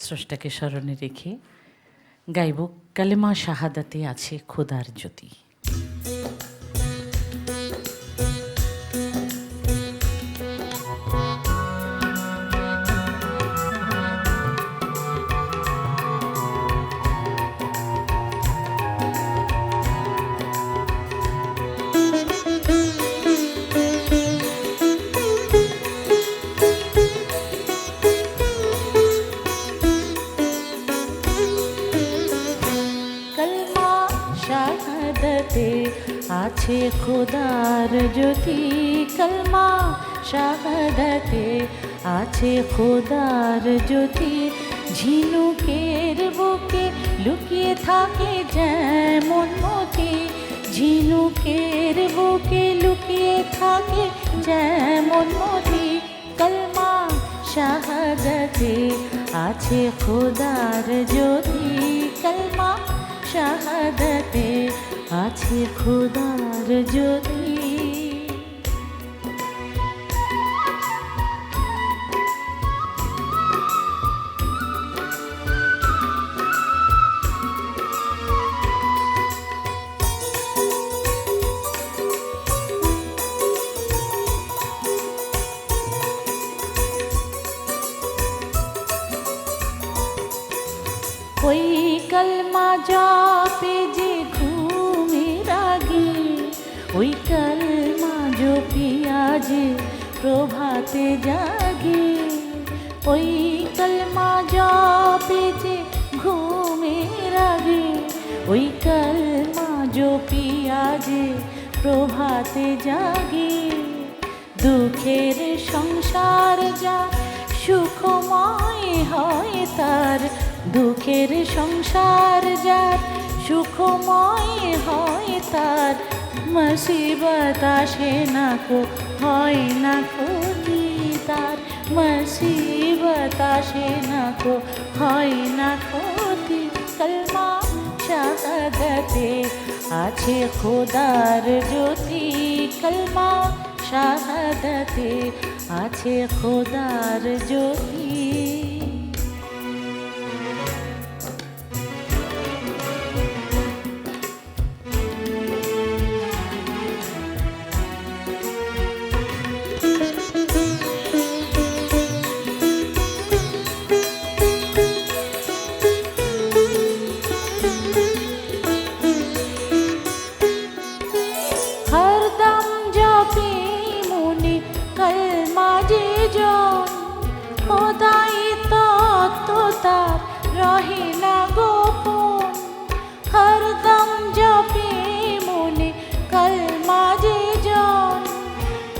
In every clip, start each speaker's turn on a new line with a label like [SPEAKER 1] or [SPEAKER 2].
[SPEAKER 1] স্রষ্টাকে স্মরণে রেখে গাইব কালেমা শাহাদাতে আছে খোদার জ্যোতি। শাহাদাতে আছে খোদার জ্যোতি, কলমা শাহাদাতে আছে খোদার জ্যোতি। ঝিনুকের বুকে লুকিয়ে থাকে যেমন মতি, ঝিনুকের বুকে লুকিয়ে থাকে যেমন মতি। কলমা শাহাদাতে আছে খোদার জ্যোতি, কলমা শাহাদাতে আছে খোদার জ্যোতি। ওই কলমা জপে যে ঘুমের আগে, ওই কলমা জপিয়া যে প্রভাতে জাগে, ওই কলমা জপে যে ঘুমের আগে, ওই কলমা জপিয়া যে প্রভাতে জাগে। দুঃখের সংসার যা সুখময় হয় তার, দুঃখের সংসার যার সুখময় হয় তার, মুসিবত আসে না কো হয় না ক্ষতি তার, মুসিবত আসে না কো হয় না ক্ষতি। কলমা শাহাদাতে আছে খোদার জ্যোতি, কলমা শাহাদাতে আছে খোদার জ্যোতি। হরদম জপে মনে কলমা যে জন, খোদাই তত্ত্ব তার রহে না গোপন। হরদম জপে মনে কলমা যে জন,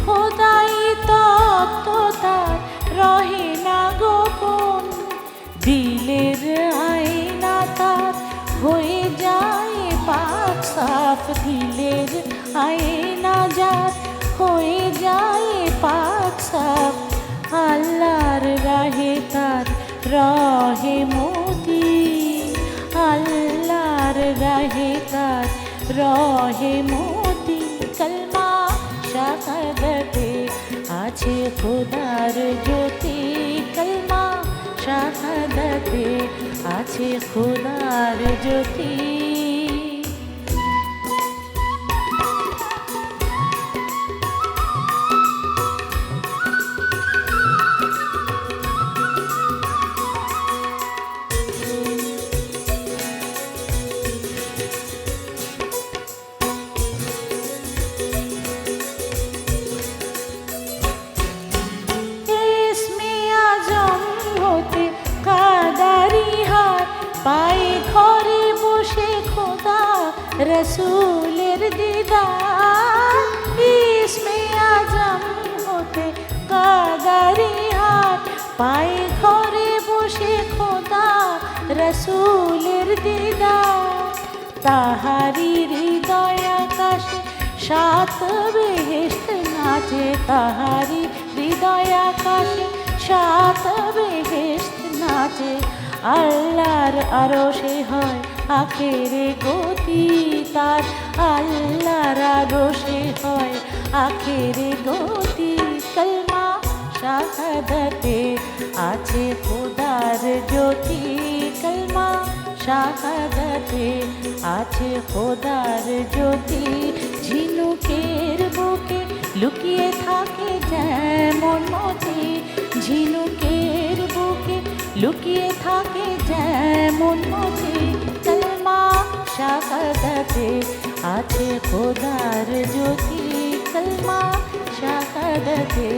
[SPEAKER 1] খোদাই তত্ত্ব তার রহে না গোপন। দিলের আয়না তার হয়ে যায় পাক সাফ, দিলের আয়না যার হয়ে যায় পাক সাফ। আল্লাহর রাহে তার রহে মতি, আল্লাহর রাহে তার রহে মতি। কলমা শাহাদাতে আছে খোদার জ্যোতি, কলমা শাহাদাতে আছে খোদার জ্যোতি। পায়ে ঘরে বসে খোদা রসুলের দিদার, ইসমে আজম হতে কাদারি হাত। পায়ে ঘরে বসে খোদা রসুলের দিদার, তাহারি হৃদয় আকাশে সাত বেহেশত নাচে, তাহারি হৃদয় আকাশে সাত বেহেশত নাচে। আল্লাহর আরশে হয় আখেরে গতি তার, আল্লাহর আরশে হয় আখেরে গতি। কলমা শাহাদাতে আছে খোদার জ্যোতি, কলমা শাহাদাতে আছে খোদার জ্যোতি। ঝিনুকের বুকে লুকিয়ে থাকে যেমন মতি, ঝিনুকের বুকে লুকিয়ে থাকে যেমন মতি, কলমা শাহাদাতে আছে খোদার জ্যোতি, কলমা শাহাদাতে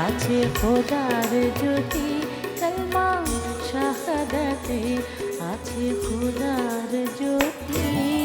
[SPEAKER 1] আছে খোদার জ্যোতি, কলমা শাহাদাতে আছে খোদার জ্যোতি।